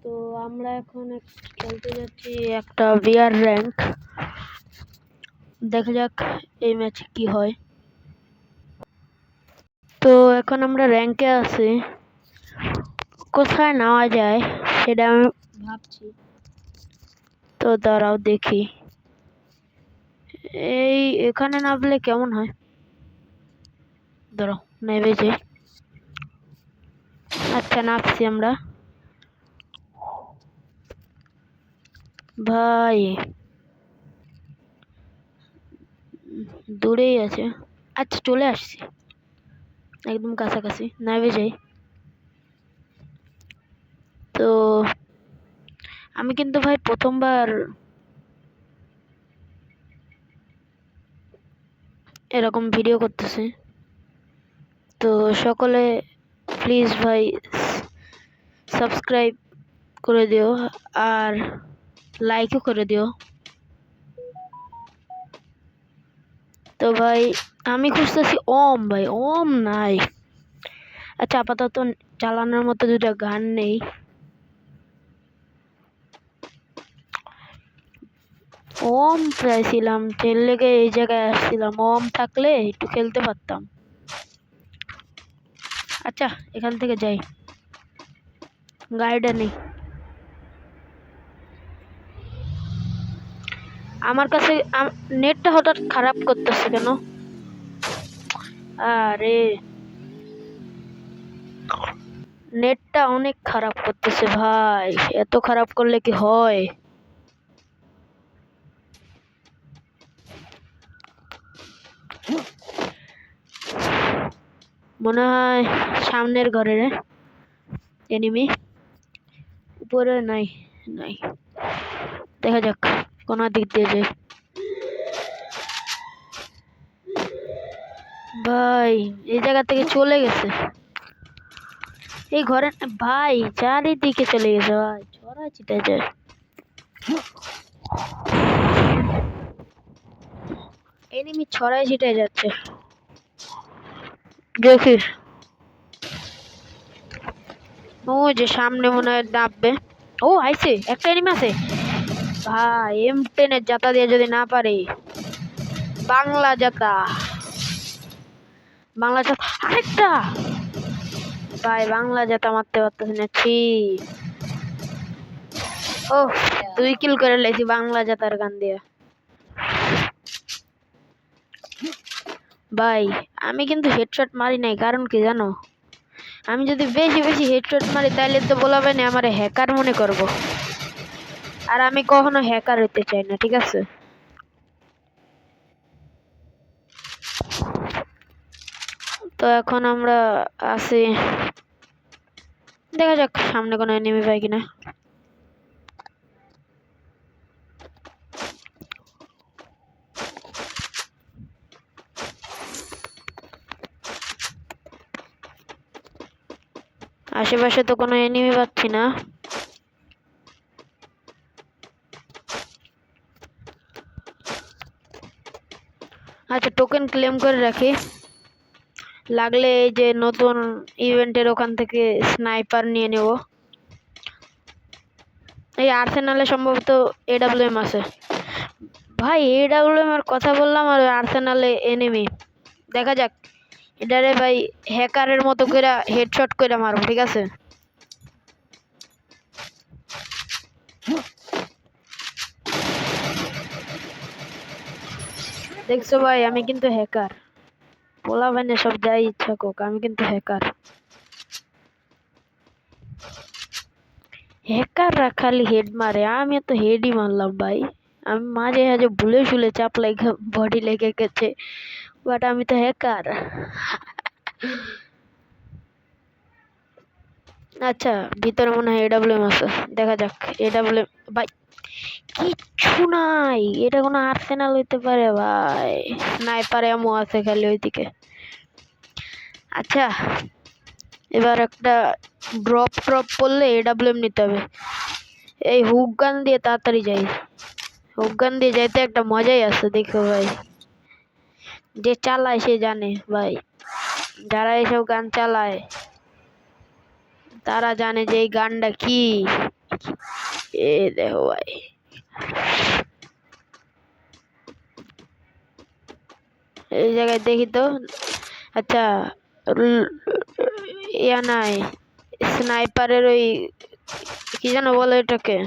তো আমরা এখন খেলতে যাচ্ছি একটা বিয়ার র্যাঙ্ক। দেখা যাক এই ম্যাচে কি হয়। তো এখন আমরা র্যাঙ্কে আছি, কোথায় নেওয়া যায় সেটা আমি ভাবছি। তো দাঁড়াও দেখি, এই এখানে নামলে কেমন হয়। দাঁড়াও নেমে যাই। আচ্ছা নামছি আমরা। ভাই দূরেই আছে। আচ্ছা চলে আসছি, একদম কাছাকাছি। নেমে যাই। তো আমি কিন্তু ভাই প্রথমবার এরকম ভিডিও করতেছি। তো সকলে প্লিজ ভাই সাবস্ক্রাইব করে দিও আর লাইকও করে দিও। তো ভাই আমি খুঁজতেছি ওম, ভাই ওম নাই। আচ্ছা আপাতত চালানোর মতো দুটা গান নেই। ওম চাইছিলাম, তেল লেগে এই জায়গায় আসছিলাম। ওম থাকলে একটু খেলতে পারতাম। আচ্ছা এখান থেকে যাই, গাড়িটা নেই আমার কাছে। নেটটা হঠাৎ খারাপ করতেছে কেন? আরে নেটটা অনেক খারাপ করতেছে ভাই, এত খারাপ করলে কি হয়? মনে হয় সামনের ঘরের এনিমি। উপরে নাই নাই, দেখা যাক কোন দিক দিয়ে যাই। ভাই এই জায়গা থেকে চলে গেছে, এই ঘরে ভাই চারিদিকে চলে গেছে ভাই, ছড়া ছিটে যায়। এনিমি ছড়াই ছিটে যাচ্ছে, দেখিস ও যে সামনে মনে হয় নামবে। ও আইছে, একটা এনিমি আছে ভাই। M10 এর জাতা দিয়ে যদি না পারে, বাংলা জাতা, বাংলা জাতা আরেকটা ভাই, বাংলা জাতা মারতে পারতেছি না। ছি, ও 2 কিল করে লেছি বাংলা জাতার গান দিয়ে। ভাই আমি কিন্তু হেডশট মারি নাই, কারণ কি জানো? আমি যদি বেশি বেশি হেডশট মারি তাহলে তো বলাবে না আমার হ্যাকার মনে করব, আর আমি কখনো হ্যাকার হতে চাই না, ঠিক আছে? তো এখন আমরা আছি, দেখা যাক সামনে কোনো এনিমি পাই কিনা। আশেপাশে তো কোনো এনিমি পাচ্ছি না। আচ্ছা টোকেন ক্লেম করে রাখি, লাগলে এই যে নতুন ইভেন্টের ওখান থেকে স্নাইপার নিয়ে নেব। এই আর্সেনালে সম্ভবত AWM আছে ভাই। AWM এর কথা বললাম আর আর্সেনালে এনিমি। দেখা যাক এটারে ভাই হ্যাকারের মতো করে হেডশট করে মারব, ঠিক আছে? দেখছো ভাই আমি কিন্তু হ্যাকার, বলা ভাই না সব যাই ইচ্ছা কোক, আমি কিন্তু হ্যাকার। হ্যাকাররা খালি হেড মারে, আমি তো হেডই মারলাম ভাই। আমি মাঝে মাঝে ভুলে শুলে চাপ লেগে বডি লেগে গেছে, বাট আমি তো হ্যাকার। আচ্ছা ভিতরে মনে হয় AWM আছে, দেখা যাক। AWM ভাই কিচ্ছু নাই, এটা কোনো আর্সেনাল হইতে পারে ভাই? স্নাইপার এমও আছে খালি ওইদিকে। আচ্ছা এবার একটা ড্রপ পড়লে AWM নিতে হবে। এই হুক গান দিয়ে তাড়াতাড়ি যাই, হুক গান দিয়ে যাইতে একটা মজাই আছে দেখো ভাই। যে চালায় সে জানে ভাই, যারা এসব গান চালায় তারা জানে যে এই গানটা কি। এ দেখো ভাই, এই জায়গায় দেখি তো। আচ্ছা, ইয়া নাই, স্নাইপারের ওই কি যেন বলে এটাকে,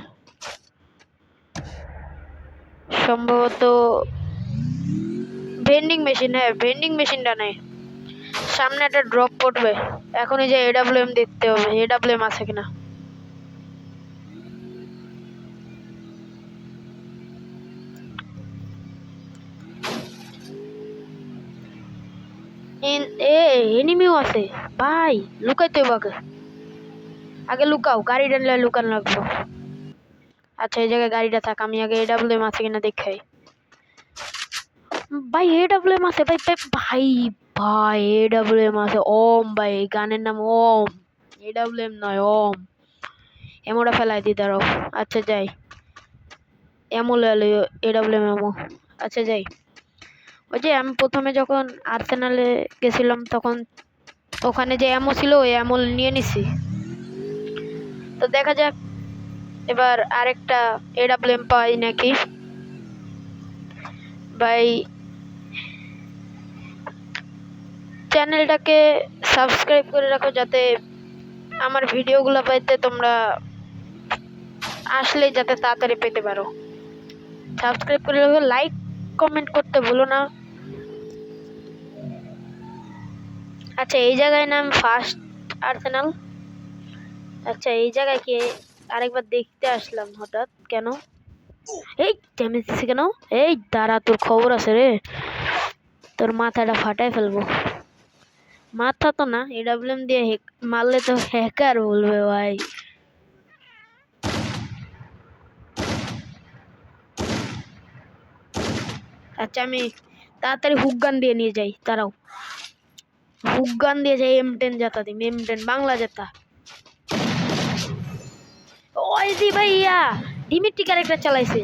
সম্ভবত ভেন্ডিং মেশিন। হ্যাঁ, ভেন্ডিং মেশিনটা নেই, সামনে একটা ড্রপ পড়বে। এখন এই যে এডাব্লিউএম দেখতে হবে, এডাব্লিউএম আছে কিনা। এনিমিও আছে ভাই, লুকাইতে হবে আগে। আগে লুকাও, গাড়ি টানলে লুকানো লাগবে। আচ্ছা, এই জায়গায় গাড়িটা থাক, আমি আগে এডাব্লিউএম আছে কিনা দেখাই। ভাই এডাব্লিউএম আছে ভাই, ভাই ভাই ভাই এডাব্লিউএম আছে। ওম ভাই, গানের নাম ওম, এডাব্লিউএম নয়, ওম। এমোটা ফেলাই দি, দাঁড়াও। আচ্ছা যাই, এমো লেলো, এডাব্লিউএম এমো। আচ্ছা যাই, ওই যে আমি প্রথমে যখন আর্সেনালে গেছিলাম তখন ওখানে যে এমো ছিল ওই এমো নিয়ে নিছি। তো দেখা যাক এবার আরেকটা এডাব্লিউএম পাই নাকি। ভাই চ্যানেলটাকে সাবস্ক্রাইব করে রাখো যাতে আমার ভিডিওগুলো পাইতে তোমরা আসলে যাতে তাড়াতাড়ি পেতে পারো। সাবস্ক্রাইব করে রাখো, লাইক কমেন্ট করতে ভুলো না। আচ্ছা, এই জায়গায় নাম ফার্স্ট আর্সেনাল। আচ্ছা, এই জায়গায় কি আরেকবার দেখতে আসলাম হঠাৎ, কেন এই ড্যামেজ দিছে কেন? এই দাঁড়া, তোর খবর আছে রে, তোর মাথাটা ফাটাই ফেলবো। মাথা তো না, এডাব্লিউএম দিয়ে মারলে তো হ্যাকার বলবে ভাই। আচ্ছা, আমি তাড়াতাড়ি হুক গান দিয়ে নিয়ে যাই, তারাও হুক গান দিয়ে যাই। M10 জাতা দিম, M10 বাংলা জাতা। ওই দি ভাইয়া ডিমিট্রি ক্যারেক্টার চালাইছে।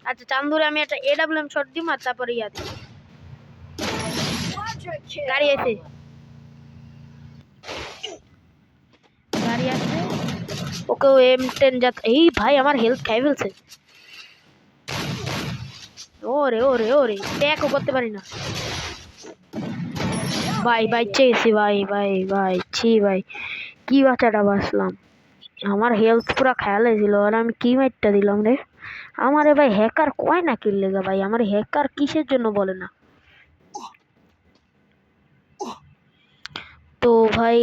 আচ্ছা, চান্দুরে আমি একটা এডাব্লিউএম শট দিম আর তারপরে ইয়া দিই। গাড়ি আছে, গাড়ি আছে, ওকে M10 জাতা। এই ভাই আমার হেলথ খাই ফেলছে। ওরে ওরে ওরে, ট্যাকও করতে পারি না ভাই। ভাই চেয়েছি ভাই, ভাই ভাই ছি ভাই, কি বাচ্চাটা বাঁচলাম। আমার হেলথ পুরা খেয়াল ছিল আর আমি কি মাইটটা দিলাম রে। আমারে ভাই হ্যাকার কয় না কিনলে গা ভাই, আমার হ্যাকার কিসের জন্য বলে না। তো ভাই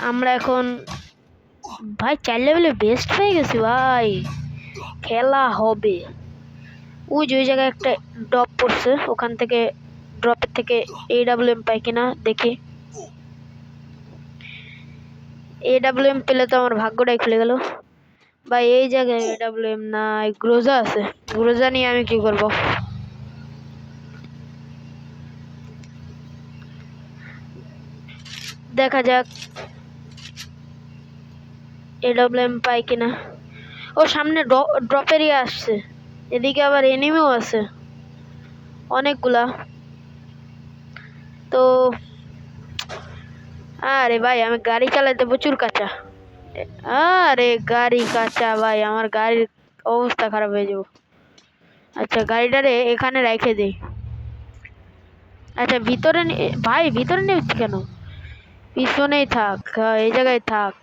আমরা এখন ভাই 4 লেভেলে বেস্ট হয়ে গেছি ভাই, খেলা হবে। ওই যে ওই জায়গায় একটা ড্রপ পড়ছে, ওখান থেকে ড্রপের থেকে এডাব্লিউএম পাই কিনা দেখি। এডাব্লিউএম পেলে তো আমার ভাগ্যটাই খুলে গেল ভাই। এই জায়গায় এডাব্লিউএম নাই, গ্রোজা আছে। গ্রোজা নিয়ে আমি কি করব? দেখা যাক এডাব্লিউএম পাই কিনা। ও সামনে ড্রপ এরিয়া আসছে, এদিকে আবার এনিমিও আছে অনেকগুলা। তো আরে ভাই আমি গাড়ি চালাতে প্রচুর কাঁচা। আরে গাড়ি কাঁচা ভাই, আমার গাড়ির অবস্থা খারাপ হয়ে যাবো। আচ্ছা, গাড়িটারে এখানে রেখে দেই। আচ্ছা, ভিতরে ভাই ভিতরে নেমেছি কেন? পিছনেই থাক, এই জায়গায় থাক।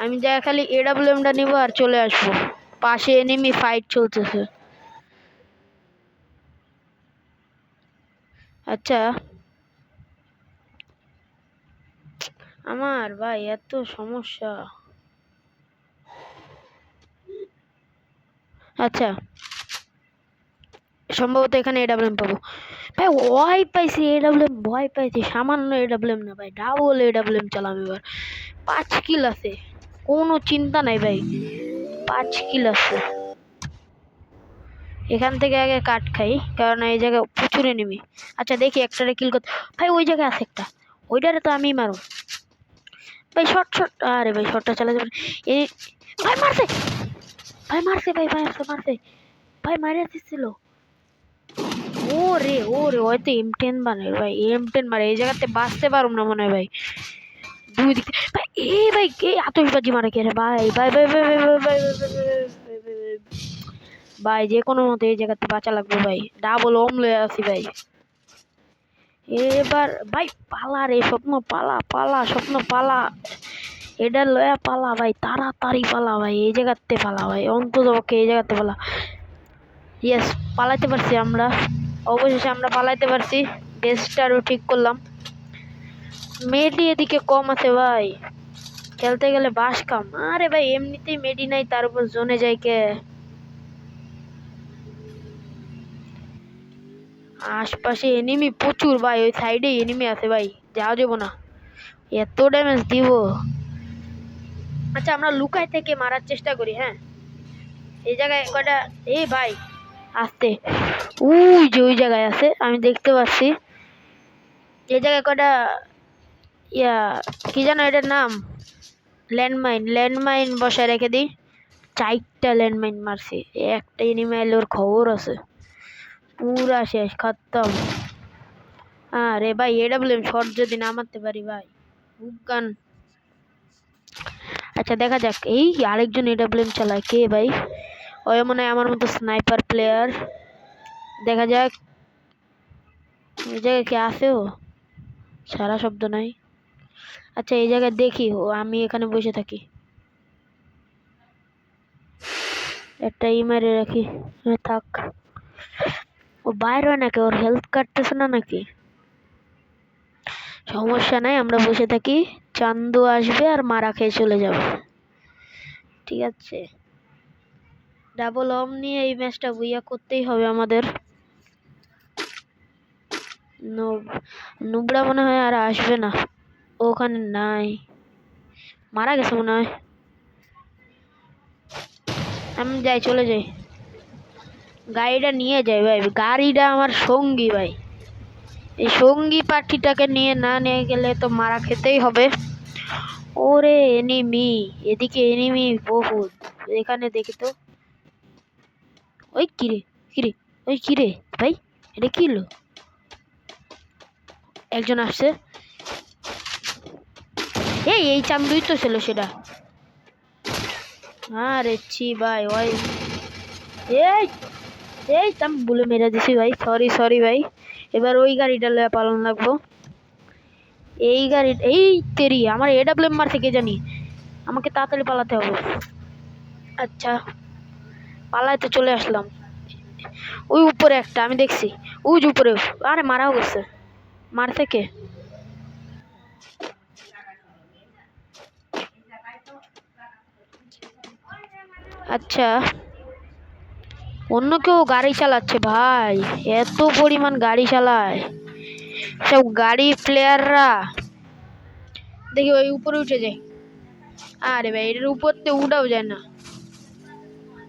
আমি জায়গা খালি এডাব্লিউএমটা নিবো আর চলে আসবো। পাশে এনিমি ফাইট চলতেছে। আচ্ছা, আমার ভাই এত সমস্যা। আচ্ছা, সম্ভবত এখানে এডাব্লিউএম পাবো ভাই। ওয়াই পাইছি এডাব্লিউএম, ভয় পাইছি। সামান্য এডাব্লিউএম না ভাই, ডাবল এডাব্লিউএম চালাম এবার। 5 কিল আছে, কোনো চিন্তা নাই ভাই, 5 কিল আছে। এখান থেকে আগে কাট খাই, কারণ এই জায়গায় প্রচুর এনিমি। আচ্ছা দেখি একটারে কিল করতে। ভাই ওই জায়গায় আছে একটা, ওইটারে তো আমি মারো ভাই। শর্ট শর্ট, আরে ভাই শর্টটা চালা যাবে। এই ভাই মারছে, ভাই মারছে, ভাই মারছে মারছে, ভাই মারিয়া দিচ্ছিল। ওরে ওরে, হয়তো M10 বানায় ভাই, M10 মারে। এই জায়গাতে বাঁচতে পারুম না মনে হয় ভাই, দুই দিকে ভাই। ভাই কে আতশবাজি মারে কে রে ভাই? ভাই ভাই ভাই ভাই ভাই ভাই ভাই যে কোনো মতে এই জায়গাতে বাঁচা লাগবে ভাই। ডাবল ওম লয়ে আসি ভাই। এবার ভাই পালা রে স্বপ্ন, পালা পালা স্বপ্ন পালা। এটা লয়া পালা ভাই, তাড়াতাড়ি পালা ভাই, এই জায়গাতে পালা ভাই, অন্তত পক্ষে এই জায়গাতে পালা। ইয়েস, পালাইতে পারছি আমরা, অবশেষে আমরা পালাইতে পারছি। বেসটারও ঠিক করলাম। মেডি এদিকে কম আছে ভাই, খেলতে গেলে বাস কাম। আরে ভাই এমনিতেই মেডি নাই, তার উপর জোনে যাই কে। আশপাশে এনিমি প্রচুর ভাই, ওই সাইডে এনিমি আছে ভাই, যাওয়া যাবো না, এত ড্যামেজ দিব। আচ্ছা আমরা লুকায় থেকে মারার চেষ্টা করি। হ্যাঁ এই জায়গায় কয়টা, এই ভাই আসতে, ওই যে ওই জায়গায় আছে আমি দেখতে পাচ্ছি। এই জায়গায় কয়টা ইয়া কি জানো এটার নাম, ল্যান্ডমাইন। ল্যান্ডমাইন বসায় রেখে দিই। 4টা ল্যান্ডমাইন মারছি, একটা এনিমি এলে ওর খবর আছে, পুরা শেষ খতম। আরে ভাই এডাব্লিউএম শট যদি না মারতে পারি ভাই, গান। আচ্ছা দেখা যাক, এই আরেকজন এডাব্লিউএম চালায় কে ভাই? ওই মনে হয় আমার মতো স্নাইপার প্লেয়ার। দেখা যাক এই জায়গায় কে আছে। ও সারা শব্দ নাই। আচ্ছা এই জায়গায় দেখি, ও আমি এখানে বসে থাকি, একটা মেরে রাখি। থাক, ও বাইর হয় নাকি, ওর হেলথ কাটতেছে না নাকি? সমস্যা নাই, আমরা বসে থাকি, চান্দু আসবে আর মারা খেয়ে চলে যাবে। ঠিক আছে, ডাবল অম নিয়ে এই ম্যাচটা বুইয়া করতেই হবে আমাদের। নুবড়া মনে হয় আর আসবে না, ওখানে নাই, মারা গেছে মনে হয়। আমি যাই, চলে যাই, গাড়িটা নিয়ে যাই ভাই, গাড়িটা আমার সঙ্গী ভাই। এই সঙ্গী পাখিটাকে নিয়ে না নিয়ে গেলে তো মারা খেতেই হবে। ওরে এনিমি, এদিকে এনিমি বহুত। এখানে দেখি তো, ওই কিরে কিরে, ওই কিরে ভাই, এটা কি হলো? একজন আসছে, এই চান্দুই তো ছিল সেটা। আরে ছি ভাই, ওই এই এই তাম বলে মেরে দিছি ভাই, সরি সরি ভাই। এবার ওই গাড়িটা লয়ে পালন লাগবো। এই গাড়ি, এই তেরি আমার এডাব্লিউএম মারছে কে জানি, আমাকে তাড়াতাড়ি পালাতে হবে। আচ্ছা পালাইতে চলে আসলাম। ওই উপরে একটা আমি দেখছি, ওই যে উপরে। আরে মারাও গেছে, মারছে কে? আচ্ছা অন্য কেউ গাড়ি চালাচ্ছে ভাই, এত পরিমাণ গাড়ি চালায় সব গাড়ি প্লেয়াররা। দেখি ওই উপরে উঠে যায়। আরে ভাই এটার উপর তো উঠাও যায় না,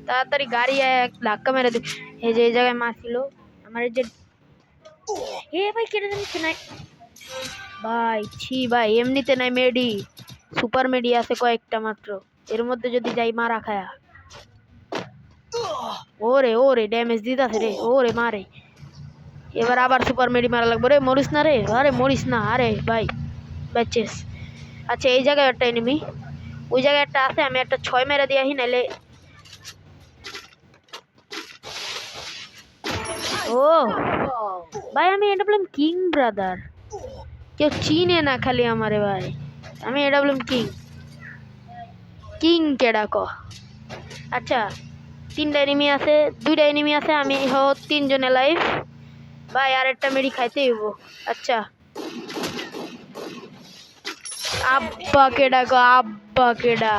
তাড়াতাড়ি গাড়ি এক ধাক্কা মেরে দে। এই যে এই জায়গায় মারছিল আমার, এই যে এ ভাই কেটে জানিস নাই ভাই, ছি ভাই এমনিতে নাই মেডি, সুপার মেডি আছে কয়েকটা মাত্র, এর মধ্যে যদি যাই মারা খায়া। ওরে ওরে ড্যামেজ দিতাছে রে, ওরে মারে। এবার আবার সুপার মেডি মারা লাগবে রে, মরিস না রে, আরে মরিস না, আরে ভাই ব্যাচেস। আচ্ছা এই জায়গায় একটা এনিমি, ওই জায়গায় একটা আছে, আমি একটা 6 মেরে দিয়ে আহি নাইলে। ও ভাই আমি এডাব্লিউএম কিং ব্রাদার, কেউ চিনে না খালি আমারে ভাই, আমি এডাব্লিউএম কিং। কিং কেডা ক? আচ্ছা 3টা এনিমি আছে, 2টা এনিমি আছে, আমি 3 জনে লাইভ ভাই, আরেকটা মেডি খাইতে হইব। আচ্ছা আব্বা কেডা গো, আব্বা কেডা?